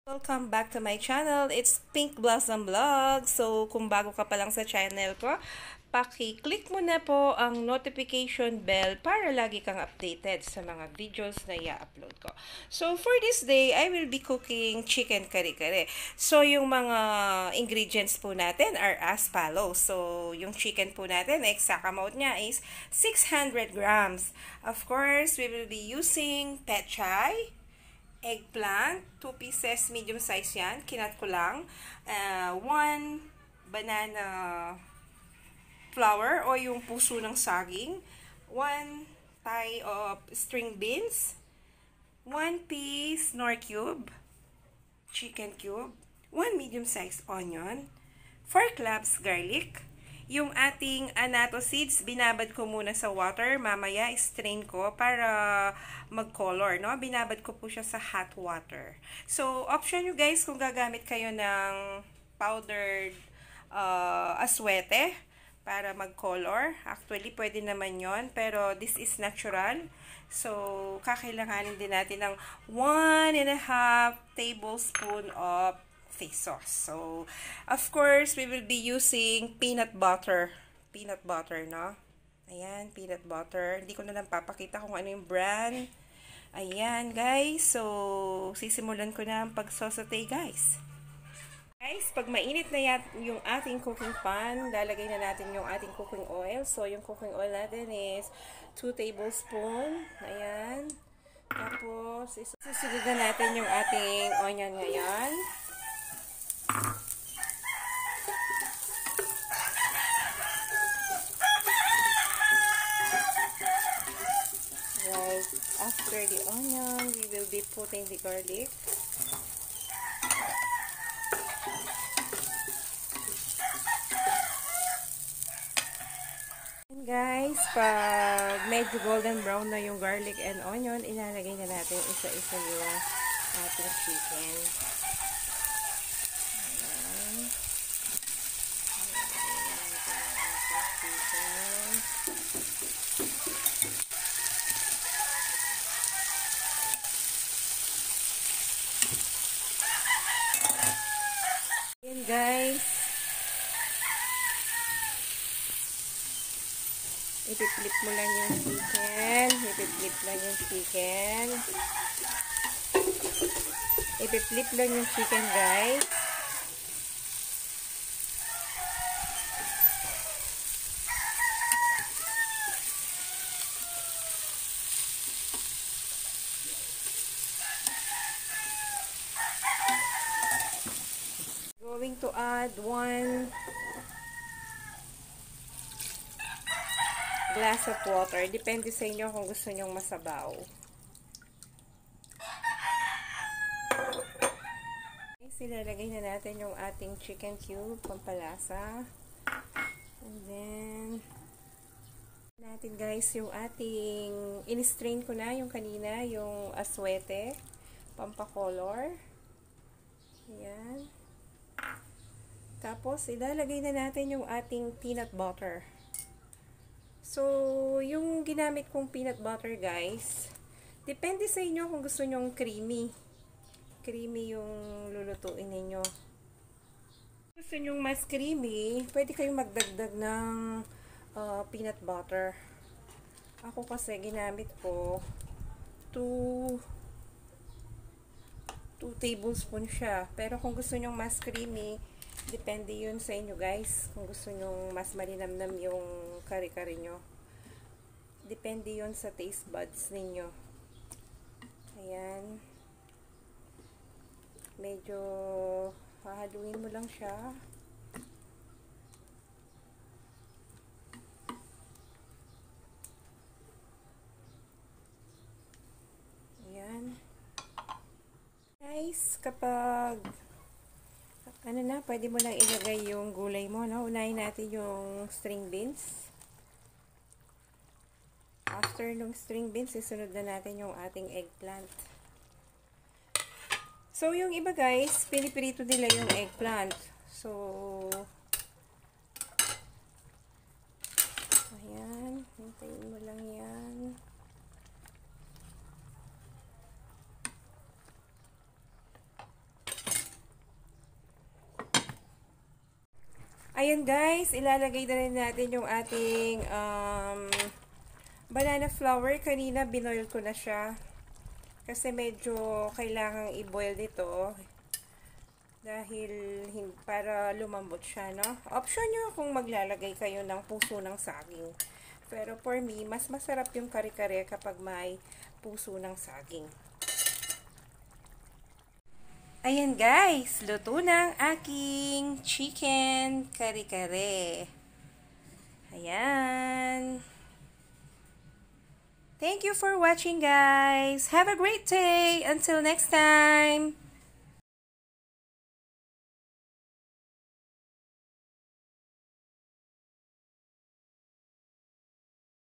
Welcome back to my channel. It's Pink Blossom Vlog. So, kung bago ka pa lang sa channel ko, paki-click mo na po ang notification bell para lagi kang updated sa mga videos na i-upload ko. So, for this day, I will be cooking chicken kare-kare. So, yung mga ingredients po natin are as follows. So, yung chicken po natin, exact amount niya is 600 grams. Of course, we will be using pechay, eggplant, 2 pieces, medium size yan, kinat ko lang, 1 banana flour o yung puso ng saging, 1 tie of string beans, 1 piece nor cube, chicken cube, 1 medium size onion, 4 cloves garlic, yung ating annatto seeds, binabad ko muna sa water. Mamaya, strain ko para mag-color, no? Binabad ko po siya sa hot water. So, option nyo guys kung gagamit kayo ng powdered aswete para mag-color. Actually, pwede naman yon, pero this is natural. So, kakailanganin din natin ng 1.5 tablespoon of fish sauce. So, of course, we will be using peanut butter. Peanut butter, no? Ayan, peanut butter. Hindi ko na lang papakita kung ano yung brand. Ayan, guys. So, sisimulan ko na ang pag-saute, guys. Guys, pag mainit na yung ating cooking pan, lalagay na natin yung ating cooking oil. So, yung cooking oil natin is 2 tablespoon. Ayan. Tapos, isusunod na natin yung ating onion ngayon. Right after the onion, we will be putting the garlic. And guys, pag medyo golden brown na yung garlic and onion, ilalagay na natin isa-isa yung ating chicken. Ayan guys, ipiplit mo lang yung chicken, ipiplit lang yung chicken, ipiplit lang yung chicken guys. Going to add 1 glass of water. Depende sa inyo kung gusto nyong masabaw. Ilalagay na natin yung ating chicken cube, pampalasa. And then, natin guys yung ating, in-strain ko na yung kanina, yung aswete, pampakolor. Ayan. Tapos, ilalagay na natin yung ating peanut butter. So, yung ginamit kong peanut butter, guys, depende sa inyo kung gusto nyong creamy. Creamy yung lulutuin ninyo. Kung gusto nyong mas creamy, pwede kayong magdagdag ng peanut butter. Ako kasi, ginamit ko 2 tablespoon siya. Pero kung gusto nyong mas creamy, depende yun sa inyo guys. Kung gusto nyong mas malinamnam yung kare-kare nyo. Depende yun sa taste buds ninyo. Ayan. Medyo hahaluin mo lang siya. Ayan. Guys, kapag ano na, pwede mo lang ilagay yung gulay mo, no? Unahin natin yung string beans. After nung string beans, isunod na natin yung ating eggplant. So, yung iba guys, pinipirito nila yung eggplant. So, ayan, hintayin mo lang yan. Ayan guys, ilalagay na rin natin yung ating banana flour. Kanina binoil ko na siya. Kasi medyo kailangang i-boil dito. Dahil para lumambot siya, no? Option nyo kung maglalagay kayo ng puso ng saging. Pero for me, mas masarap yung kare-kare kapag may puso ng saging. Ayan guys, luto na ang aking chicken kare-kare. Ayan. Thank you for watching guys. Have a great day. Until next time.